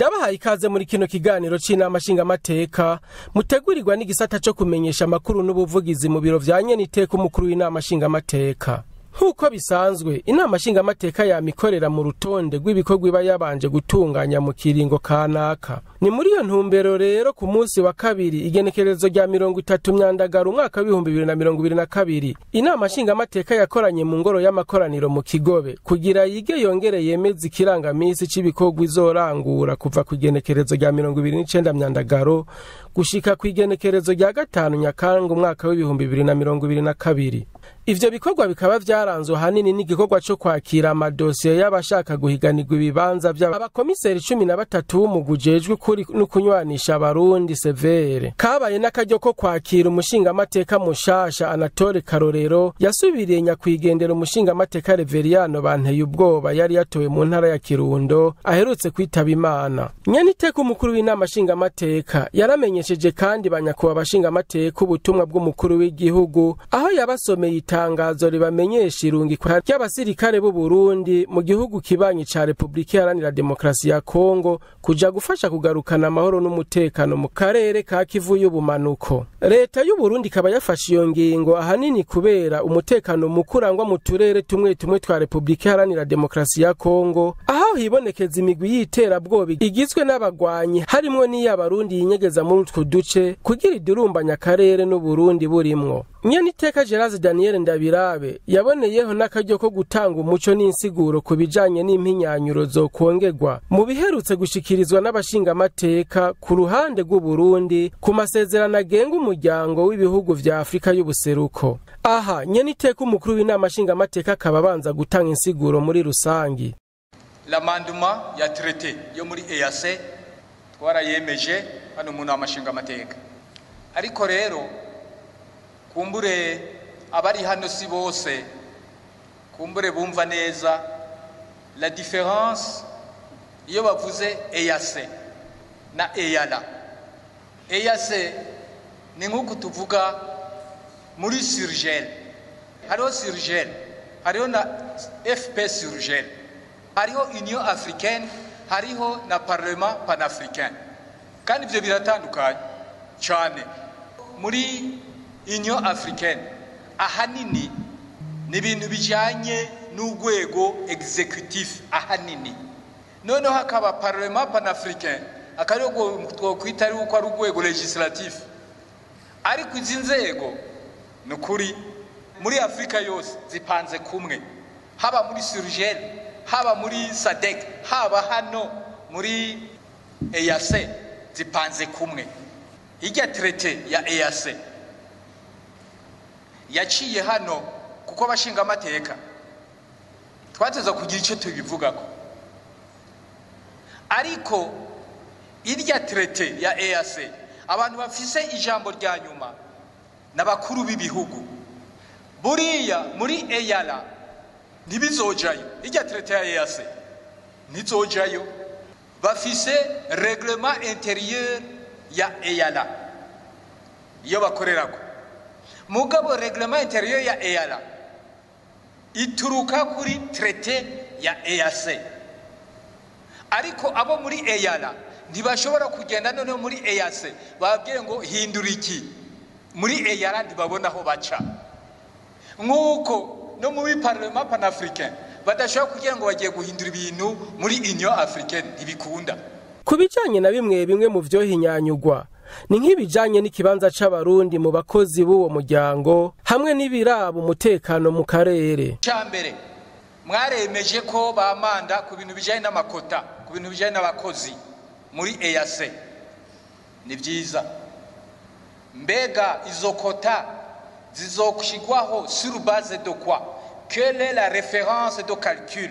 Ndabahaye ikaze muri kino kiganiro c'inama nshingamateka mutegurirwa n'igisata cyo kumenyesha amakuru n'ubuvugizi mu biro vya nyeniteka umukuru w'inama nshingamateka. Nkuko bisanzwe inama nshingamateka yamikorera mu rutonde rw'ibikorwa iba yabanje gutunganya mu kiringo kanaka. Ni muri iyo ntumbero rero ku munsi wa kabiri igenekerezo rya 30 Myandagaro umwaka wa 2022 inama nshingamateka yakoranye mu ngoro y'amakoraniro mu Kigobe kugira yige yongere yemeze ikirangamisi c'ibikorwa izorangura kuva ku igenekerezo rya 29 Myandagaro gushika ku igenekerezo rya 5 Nyakanga umwaka wa 2022. Ivyo bikorwa bikaba vyaranzwe hanini n'igikorwa cyo kwakira amadosiye y'abashaka guhiganirwa ibibanza by'abakomiseri 13 b'umugujejwe kuri no kunywanisha abarundi severe. Kabaye n'akaryo ko kwakira umushingamateka mushasha Anatole Karorero yasubiriye nyakwigendera umushingamateka Reveriano Banteye ubwoba yari yatowe mu ntara ya Kirundo aherutse kwitaba Imana. Nyeniteka umukuru w'inama nshingamateka yaramenyesheje kandi banyakuba abashingamateka ubutumwa bw'umukuru w'igihugu aho yabasomeye itangazo ribamenyesha irungikwa ry'abasirikare b'u Burundi mu gihugu kibanyi ca Republika Iharanira Demokarasi ya Kongo kuja gufasha kugarukana amahoro n'umutekano mu karere ka Kivu y'ubumanuko. Leta y'u Burundi ikaba yafashe iyo ngingo ahanini kubera umutekano mukurangwa mu turere tumwe twa Republika Iharanira Demokarasi ya Kongo aho hibonekeza imigwi y'iterabwoba igizwe n'abagwanyi harimwo n'iy'abarundi yinyegeza muri utwo duce kugira idurumbanya akarere n'u Burundi burimwo. Nyeniteka Gerard Daniel Ndabirabe yaboneyeho n'akaryo ko gutanga umuco n'insiguro ku bijanye n'impinyanyuro zo kongerwa mu biherutse gushikirizwa n'abashingamateka ku ruhande rw'u Burundi ku masezerano agenga umuryango w'ibihugu vya Afrika y'ubuseruko. Aha nyeniteka umukuru w'inama nshingamateka akaba banza gutanga insiguro muri rusangi. L'amendement ya traité yo muri EAC twarayemeje hano mu nama nshingamateka. Ariko rero kumbure abari hano si bose kumbure bumva neza la différence iyo bavuze EAC na EALA. EAC ni nkuko tuvuga muri surgel, hariho surgel, hariho na FP surgel, hariho Union Africaine, hariho na Parlement Panafricain. Kandi ivyo biratandukanye cyane. Muri Union Africaine ahanini ni ibintu bijanye n'urwego executif ahanini. Noneho hakaba Parlement Panafricain akarego twokwita ari uko ari urwego legislatif. Ariko izi nzego nukuri muri Afrika yose zipanze kumwe, haba muri surgel, haba muri SADC, haba hano muri EAC zipanze kumwe. Irya traité ya EAC yaciye hano kuko abashinga amateka twateza kugira icyo tubivugako. Ariko irya traité ya EAC abantu bafise ijambo rya nyuma n'abakuru b'ibihugu. Buriya muri EALA ntibizojayo, irya traité ya EAC ntizojayo. Bafise règlement intérieur ya EALA iyo bakorerako. Mugabo règlement intérieur ya EALA ituruka kuri traité ya EAC. Ariko abo muri EALA ntibashobora kugenda none muri EAC babwiye ngo hindura iki. Muri EALA ntibabona aho baca. Nkuko no muri Parlement Panafricain badashobora kugira ngo bagiye guhindura ibintu muri Union Africaine ntibikunda. Kubijanye na bimwe mu vyohinyanyugwa ni nk'ibijanye n'ikibanza c'abarundi mu bakozi b'uwo muryango hamwe n'ibiraba umutekano mu karere. Cyambere mwaremeje ko bamanda ku bintu bijanye n'amakota, ku bintu bijanye n'abakozi muri EAC. Ni byiza. Mbega izo kota zizokushigwaho sur base de quoi? Quelle est la référence de calcul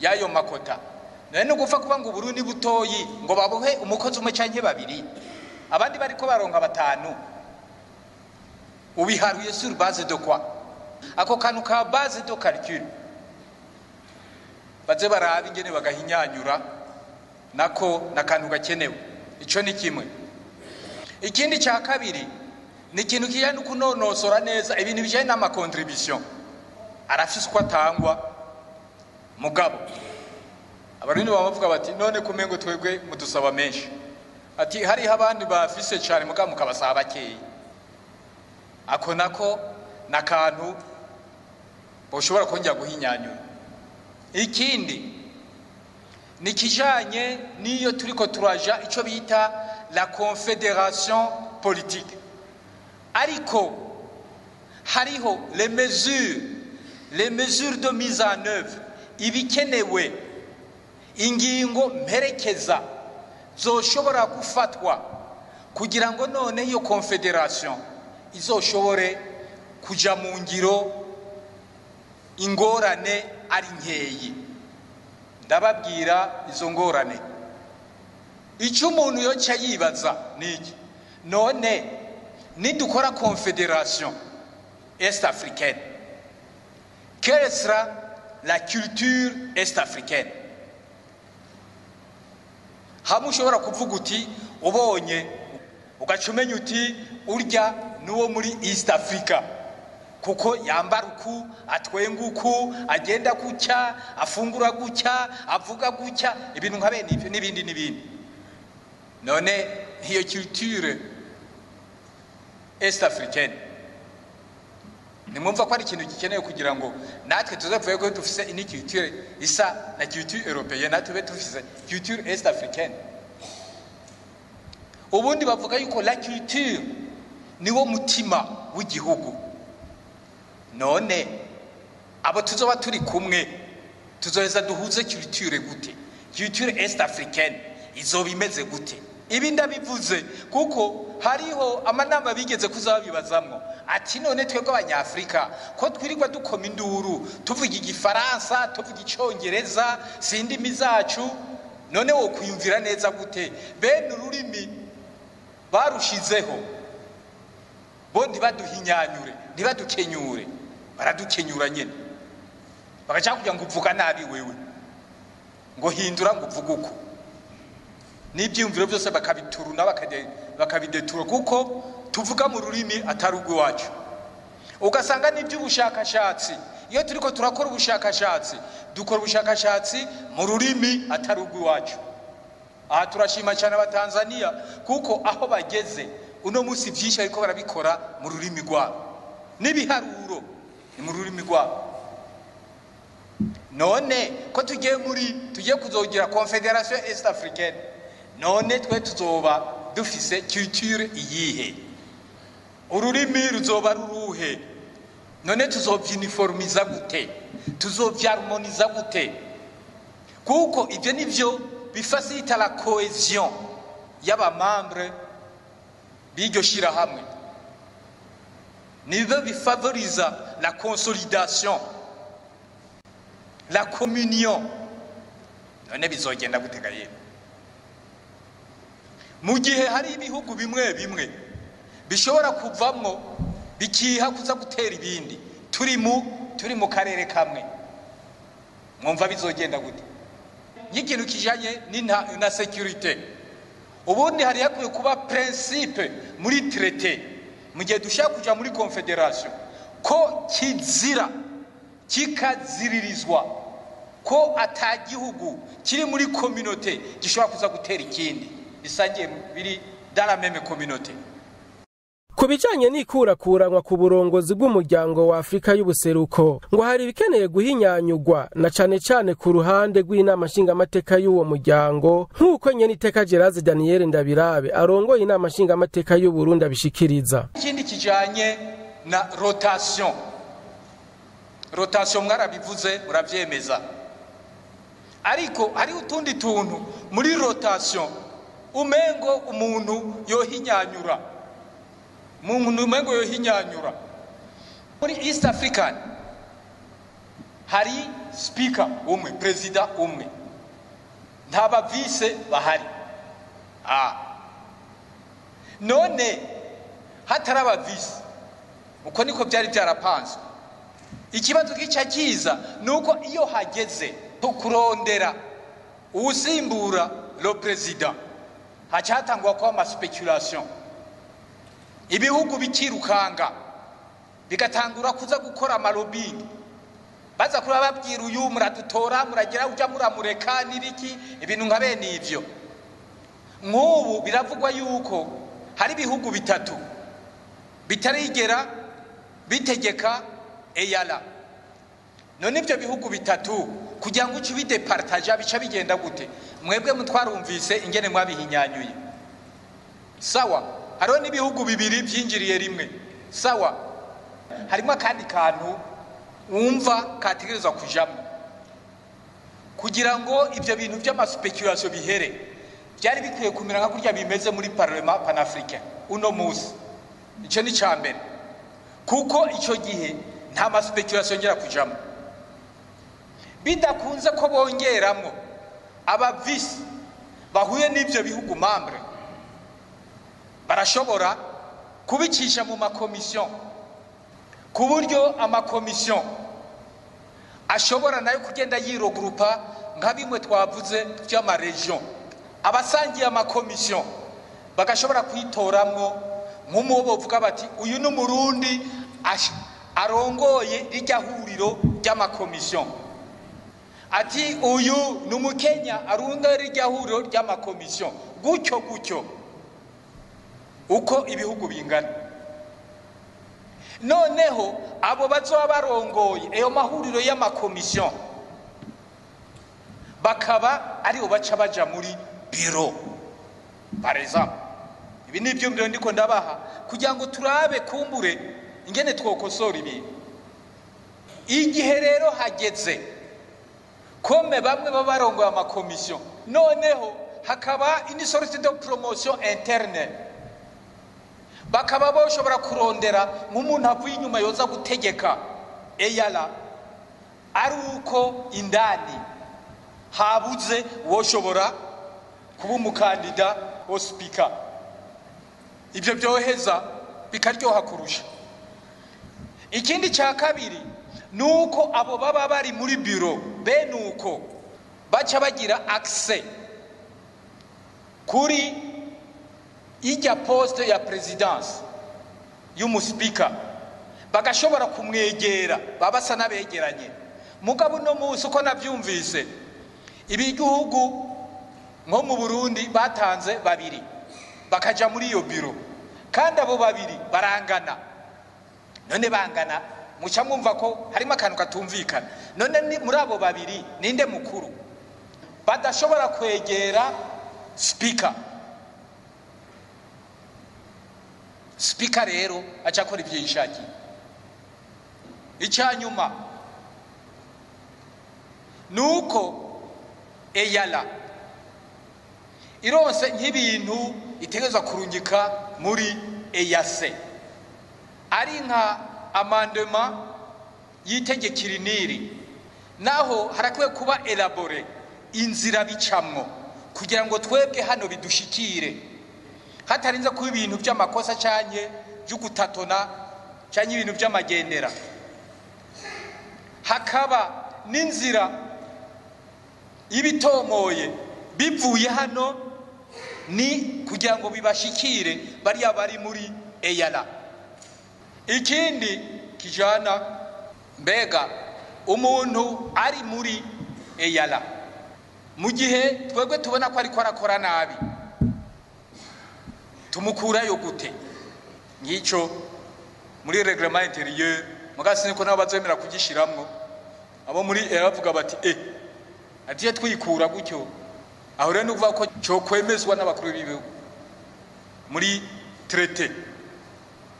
yayo makota? None gufa kuba ngo Burundi butoyi ngo babuhe umukozi umwe canke babiri abandi bariko baronka batanu ubiharuye sur base de quoi? Ako kanu ka base de calcul baze barabi ingene bagahinyanyura nako nakantu gakenewe. Ico ni kimwe. Ikindi cya kabiri ni ikintu kijanye kunonosora neza ibintu bijanye n'ama contribution arafise ko atangwa mugabo abarundi bavuga bati none kumengo twebwe mudusaba menshi ati hari abandi bafise cyane muga mukabasaba bakeyi ako nako nakantu boshobora kongera guhinyanyura. Ikindi ni kijanye niyo turiko turaja ico bita la confédération politique, ariko hariho les mesures de mise en œuvre ibikenewe, ingingo mperekeza zoshobora gufatwa kugira ngo none iyo confédération izoshobore kuja mu ngiro ingorane ari nkeyi. Ndababwira izo ngorane. Icyo umuntu yoca yibaza niki, none nidukora confédération est-africaine, quelle sera la culture est-africaine? Hamwe ushobora kuvuga uti ubonye ugacumenya uti urya nuwo muri East Africa kuko yambara uku, atwenga uku, agenda gutya, afungura gutya, avuga gutya, ibintu nka bene ibyo n'ibindi. None iyo culture est-africaine nimwumva ko ari ikintu gikenewe kugira ngo natwe tuzavuye ko dufise ini culture isa na culture européenne, natwe dufise culture est-africaine. Ubundi bavuga yuko la culture niwo mutima w'igihugu. None abo tuzoba turi kumwe tuzoheza duhuze culture gute? Culture est-africaine izoba imeze gute? Ibi ndabivuze kuko hariho amanama bigeze kuzabibazamwo ati none twebwe abanyafrika ko twirirwa dukoma induru tuvuga igifaransa, tuvuga icyongereza, sindimi zacu, none wo kwiyumvira neza gute bene ururimi barushizeho bo ntibaduhinyanyure, ntibadukenyure? Baradukenyura nyene bagaca kugira ngo uvuga nabi wewe, ngo hindura ngo uvuga uko, n'ibyumviro byose bakabituruna bakabidetura kuko tuvuga mu rurimi atari urw'iwacu. Ugasanga n'iby'ubushakashatsi, iyo turiko turakora ubushakashatsi dukora ubushakashatsi mu rurimi atari urw'iwacu. Aha turashima cyane abatanzania kuko aho bageze uno munsi byinshi ariko barabikora mu rurimi rwabo, n'ibiharuro ni mu rurimi rwabo. None ko tugiye kuzogira confédération est-africaine, none twe tuzoba dufise culture iyihe? Ururimi ruzoba ruruhe? None tuzovyuniformiza gute? Tuzovyarmoniza gute? Kuko ibyo nivyo bifasita la cohésion y'aba membre b'iryo shirahamwe, nibyo bifavoriza la consolidation, la communion. None bizogenda gutega yewe mu gihe hari ibihugu bimwe bishobora kuvamwo bikiha kuza gutera ibindi, turi mu karere kamwe, mwumva bizogenda gute? Y'ikintu kijanye na sécurité, ubundi hari yakwiye kuba principe muri traité mu gihe dushaka kuja muri confédération ko kizira kikaziririzwa ko atagihugu kiri muri communauté gishobora kuza gutera ikindi bisangiye biri dans la même communauté. Ku bijanye n'ikurakuranwa ku burongozi bw'umuryango wa Afrika y'ubuseruko ngo hari bikeneye guhinyanyugwa na cane ku ruhande rw'inama nshingamateka y'uwo muryango, nk'uko nyene iteka Geraze Daniel Ndabirabe arongoye inama nshingamateka y'u Burundi abishikiriza. Ikindi kijanye na rotation mwarabivuze muravyemeza, ariko hari utundi tuntu muri rotation umengo umuntu yohinyanyura muri East African. Hari speaker umwe, president umwe, ntaba vice bahari. None hataraba vice uko niko byari byarapanzwe. Ikibazo gica kiza nuko iyo hageze kurondera usimbura le president hacatangwa kwa ama speculation, ibihugu bikirukanga bigatangura kuza gukora amalobbying baza kuri babwira uyu muradutora muragira uja muramureka nibiki ibintu nka bene ivyo. Nk'ubu biravugwa yuko hari ibihugu bitatu bitarigera bitegeka EALA. None ibyo bihugu bitatu kugira ngo ucibide partage bica bigenda gute? Mwebwe mutwarumvise ingene mwabihinyanyuye. Sawa, hariho n'ibihugu bibiri byinjiriye rimwe. Sawa, harimo kandi kantu wumva kategerezwa kujamo kugira ngo ibyo bintu by'amaspekulation bihere. Byari bikwiye kumera nka kurya bimeze muri Parlement Panafricain uno musi. Ico ni cyambere kuko ico gihe nta maspekulation ngera kujamo. Bidakunze ko bongeramwo aba vice bahuye n'ivyo bihugu membre barashobora kubicisha mu makomission ku buryo amakomission ashobora nayo kugenda yirogrupa nka bimwe twavuze by'ama region. Abasangiye amakomission bagashobora kwitoramwo nk'umubo bavuga bati uyu ni Murundi arongoye rijya huriro ry'amakomission, ati uyu ni Umukenya arunga rijya huriro ry'amakomission, gutyo gutyo uko ibihugu bingana. Noneho abo bazoba barongoye ayo mahuriro y'amakomission bakaba ari baca baja muri biro. Par exemple, ibi ni byo mbere ndiko ndabaha kugira ngo turabe kumbure ingene twokosora ibi. Igihe rero hageze kome bamwe babarongoye amakomission, noneho hakaba une sorte de promotion interne, bakaba boshobora kurondera nk'umuntu avuye inyuma yoza gutegeka EALA, ari uko indani habuze woshobora kuba umukandida wo speaker. Ibyo byoheza bikaryoha kurusha. Ikindi cya kabiri nuko abo baba bari muri biro bene uko baca bagira access kuri ijya poste ya presidence y'umuspika, bagashobora kumwegera babasa nabegeranye. Mugabo no musi uko navyumvise ibigihugu nko mu Burundi batanze babiri bakaja muri iyo biro, kandi abo babiri barangana. None bangana muca mwumva ko harimo akantu katumvikana. None muri abo babiri ninde mukuru? Badashobora kwegera speaker. Speaker rero acha akora ibyo yishakiye. Icyanyuma nuko EALA ironse nk'ibintu itegerezwa kurungika muri EAC, ari nka amendement y'itegekiriniri, naho harakwiye kuba elabore inzira bicamwo kugira ngo twebwe hano bidushikire, hatarinze kuba ibintu by'amakosa cyanye by'ugutatona cyanye ibintu by'amagendera. Hakaba n'inzira ibitomoye bivuye hano ni kugira ngo bibashikire bariya bari muri EALA. Ikindi kijana mbega umuntu ari muri EALA mu gihe twebwe tubona ko ari ko arakora nabi, tumukurayo gute? Ngico muri reglement intérieur mugasi niko nabo bazemera kugishiramwo. Abo muri eravuga bati atiye twikura gutyo. Aho rero nuvuga ko cyo kwemezwa n'abakuru b'ibihugu muri traité.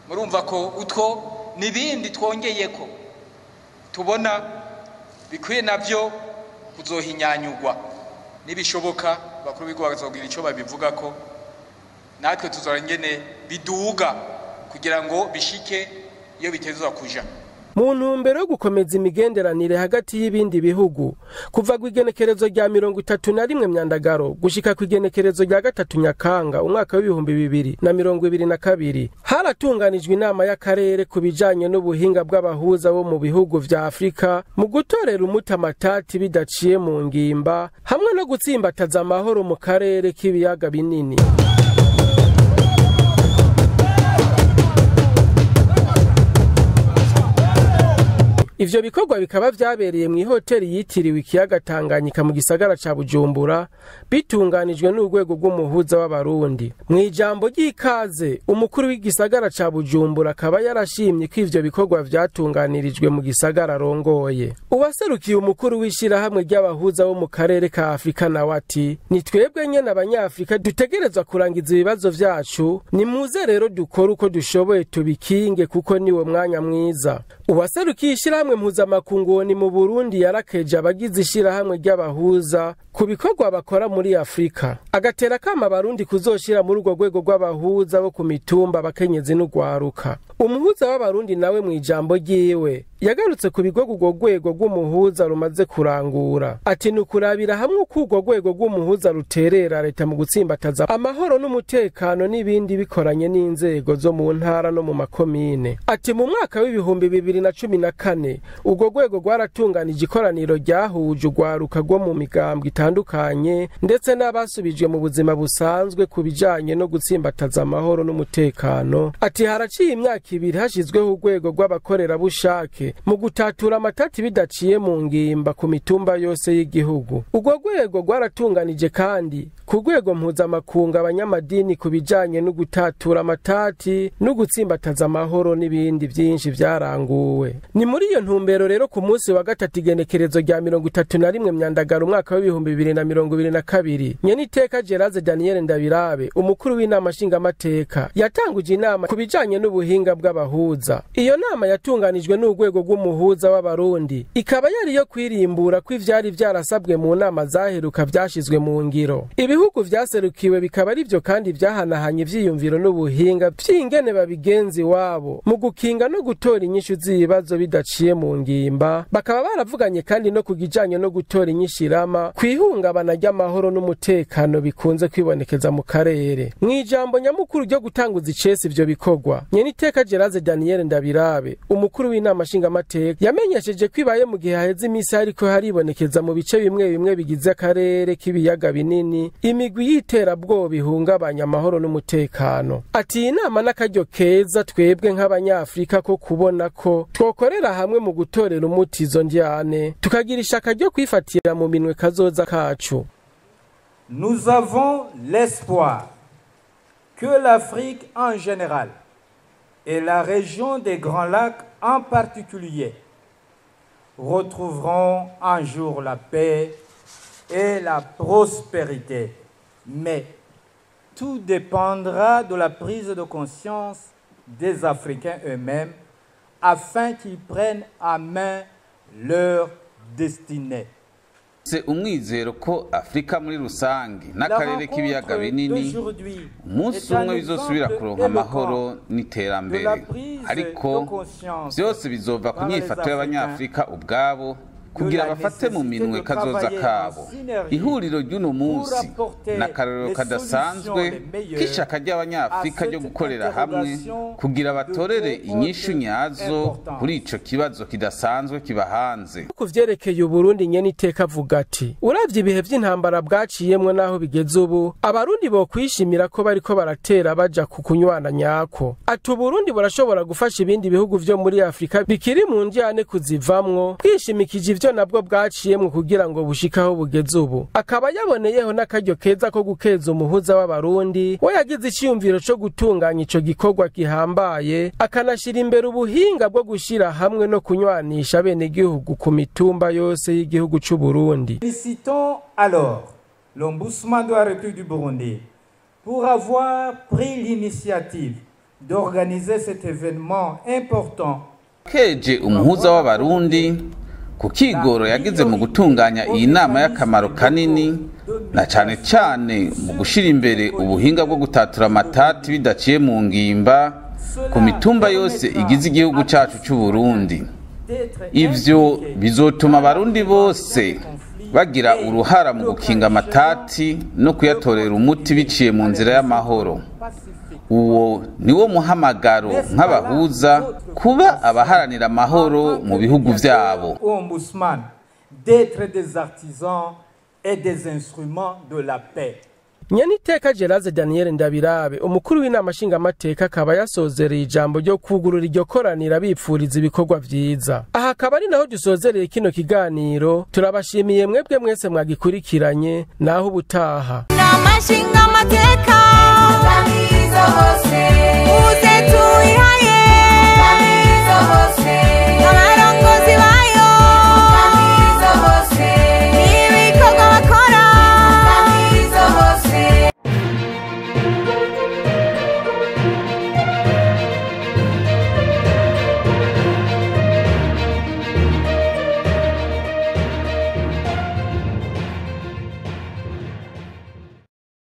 Murumva ko utwo nibindi twongeye ko tubona bikwiye navyo kuzohinyanyugwa, nibishoboka bakuru b'ibihugu bazogira ico babivuga ko natwe tuzora ngene biduga kugira ngo bishike iyo bitezwa kuja. Mu ntumbero yo gukomeza imigenderanire hagati y'ibindi bihugu kuva ku igenekerezo rya 31 Myandagaro gushika ku igenekerezo rya 3 Nyakanga umwaka w'2022 haratunganijwe inama y'akarere ku bijanye n'ubuhinga bw'abahuza bo mu bihugu vya Afrika mu gutorera umutamatati bidaciye mu ngimba hamwe no gutsimbataza amahoro mu karere k'ibiyaga binini. ivyo bikorwa bikaba vyabereye mu hoteli yitiriwe ikiyaga Tanganyika mu gisagara ca Bujumbura bitunganijwe n'urwego rw'umuhuza w'abarundi. Mu ijambo ry'ikaze umukuru w'igisagara ca Bujumbura akaba yarashimye ko ivyo bikorwa vyatunganirijwe mu gisagara arongoye. Uwaserukiye umukuru w'ishirahamwe ry'abahuza bo mu karere ka Afrika nawe ati ni twebwe nyene abanyafrika dutegerezwa kurangiza ibibazo vyacu, ni muze rero dukora uko dushoboye tubikinge kuko niwo mwanya mwiza. Uwaserukiye ishirahamwe mpuzamakungu ni mu Burundi yarakeje abagize ishirahamwe ry'abahuza ku bikorwa bakora muri Afrika, agatera kama abarundi kuzoshira muri urwo rwego rw'abahuza bo ku mitumba abakenyezi n'ugwaruka. Umuhuza w'abarundi nawe mu ijambo ryiwe yagarutse ku bigo urwo rwego rw'umuhuza rumaze kurangura, ati nukurabira hamwe uko urwo rwego rw'umuhuza ruterera leta mu gutsimbataza amahoro n'umutekano n'ibindi bikoranye n'inzego zo mu ntara no mu makomine. Ati mu mwaka w'ibihumbi 2014 urwo rwego rwaratunganije ikoraniro ryahuje urwaruka rwo mu migambwe itandukanye ndetse n'abasubijwe mu buzima busanzwe ku bijanye no gutsimbataza amahoro n'umutekano. Ati haraciye imyaka 2 hashizweho urwego rw'abakorerabushake mu gutatura amatati bidaciye mu ngimba ku mitumba yose y'igihugu. Urwo rwego rwaratunganije kandi ku rwego mpuzamakungu abanyamadini ku bijanye no gutatura amatati no gutsimbataza amahoro n'ibindi byinshi vyaranguwe. Ni muri iyo ntumbero rero ku munsi wa gatatu igenekerezo rya 31 Myandagaro umwaka wa 2022 Nyeniteka Geraze Daniel Ndabirabe umukuru w'inama nshingamateka yatanguje inama ku bijanye n'ubuhinga bw'abahuza. Iyo nama yatunganijwe n'urwego rw'umuhuza w'abarundi ikaba yari yo kwirimbura ko ivyari vyarasabwe mu nama zaheruka vyashizwe mu ngiro. Ibihugu vyaserukiwe bikaba arivyo kandi vyahanahanye ivyiyumviro n'ubuhinga vy'ingene babigenzi wabo mu gukinga no gutora inyishu z'ibibazo bidaciye mu ngimba. Bakaba baravuganye kandi no kugijanye no gutora inyishirama kwihungabana ry'amahoro n'umutekano bikunze kwibonekeza mu karere. Mu ijambo nyamukuru ryo gutanguza icese ivyo bikorwa, Nyeniteka Geraze Daniel Ndabirabe umukuru w'inama nshingamateka yamenyesheje ko ibaye mu gihe haheze imisi ariko haribonekeza mu bice bimwe bimwe bigize akarere k'ibiyaga binini imigwi y'iterabwoba ihungabanya amahoro n'umutekano. Ati inama n'akaryo keza twebwe nk'abanyafrika ko kubona ko twokorera hamwe mu gutorera umuti izo njyane tukagira ishaka ryo kwifatira mu minwe kazoza kacu. Nous avons l'espoir que l'Afrique en général et la région des Grands Lacs en particulier retrouveront un jour la paix et la prospérité. Mais tout dépendra de la prise de conscience des Africains eux-mêmes afin qu'ils prennent à main leur destinée. Se umwizero ko Afrika muri rusangi n'akarere k'ibiyaga binini umunsi umwe bizosubira kuronka amahoro n'iterambere, ariko byose bizova ku myifato y'abanyafrika ubwabo kugira bafate mu minwe kazoza kabo. Ihuriro ry'uno munsi n'akarero kadasanzwe k'ishaka ry'abanyafrika ryo gukorera hamwe kugira batorere inyishu nyazo kuri ico kibazo kidasanzwe kibahanze. Ku vyerekeye Uburundi Nyeniteka avuga ati uravye ibihe vy'intambara bwaciyemwe naho bigeze ubu abarundi bo kwishimira ko bariko baratera baja ku kunywana nyako. Ati Uburundi burashobora gufasha ibindi bihugu vyo muri Afrika bikiri mu njyane kuzivamwo kwishimikije ivyo nabwo bwaciyemwe kugira ngo bushikaho bugeze ubu. Akaba yaboneyeho n'akaryo keza ko gukeza umuhuza w'abarundi we yagize iciyumviro co gutunganya ico gikorwa gihambaye akanashira imbere ubuhinga bwo gushira hamwe no kunywanisha bene gihugu ku mitumba yose y'igihugu c'u Burundi. Félicitons alors l'Ombudsman de la République du Burundi pour avoir pris l'initiative d'organiser cet événement important. Keje umuhuza w'abarundi ku kigoro yagize mu gutunganya iyi nama y'akamaro kanini na cane cane mu gushira imbere ubuhinga bwo gutatura amatati bidaciye mu ngimba ku mitumba yose igize igihugu cacu c'u Burundi. Ivyo bizotuma abarundi bose bagira uruhara mu gukinga amatati no kuyatorera umuti biciye mu nzira y'amahoro. Uwo niwo muhamagaro nk'abahuza kuba abaharanira amahoro mu bihugu vyabo. Ombudsman d'être des artisans et des instruments de la paix. Nyeniteka Geraze Daniel Ndabirabe umukuru w'inama nshingamateka akaba yasozereye ijambo ryo kugurura iryo koranira bipfuriza ibikorwa vyiza. Aha akaba ari naho dusozereye kino kiganiro. Turabashimiye mwebwe mwese mwagikurikiranye naho ubutaha. Inama nshingamateka uze tuyihaye